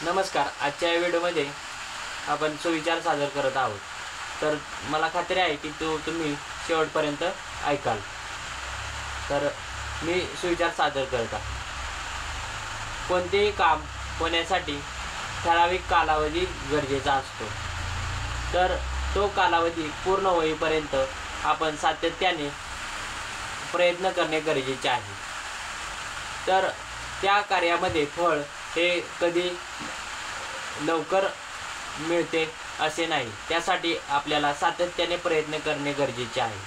नमस्कार. आजच्या व्हिडिओमध्ये आपण सुविचार सादर करत आहोत. तर मला खात्री आहे की तुम्ही शेवटपर्यंत ऐकाल. तर मी सुविचार सादर करत आहे. कोणतेही काम होण्यासाठी ठराविक कालावधी गरजेचा असतो. तर तो कालावधी पूर्ण होईपर्यंत आपण सातत्याने प्रयत्न करणे गरजेचे आहे. तर त्या कार्यामध्ये फळ हे कधी लवकर मिळते असे नाही. त्यासाठी आपल्याला सातत्याने प्रयत्न करणे गरजेचे आहे.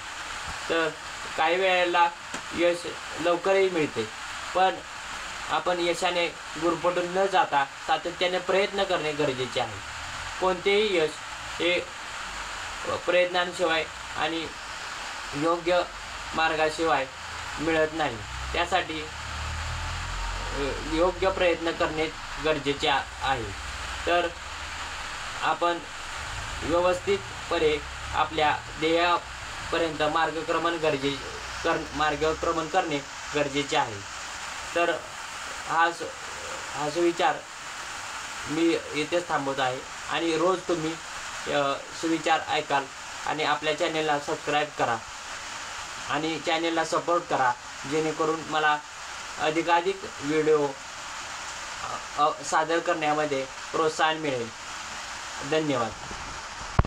तर काही वेळेला यश लवकरही मिळते, पण आपण यशाने गुरफटून न जाता सातत्याने प्रयत्न करणे गरजेचे आहे. कोणतेही यश हे प्रयत्नांशिवाय आणि योग्य मार्गाशिवाय मिळत नाही. त्यासाठी योग्य प्रयत्न करणे गरजेचे आहे. तर आपण व्यवस्थितपणे आपल्या ध्येयापर्यंत मार्गक्रमण करणे गरजेचे आहे. तर हा सुविचार मी इथेच थांबवत आहे आणि रोज तुम्ही सुविचार ऐकाल आणि आपल्या चॅनेलला सबस्क्राईब करा आणि चॅनेलला सपोर्ट करा, जेणेकरून मला अधिकाधिक व्हिडिओ सादर करण्यामध्ये प्रोत्साहन मिळेल. धन्यवाद.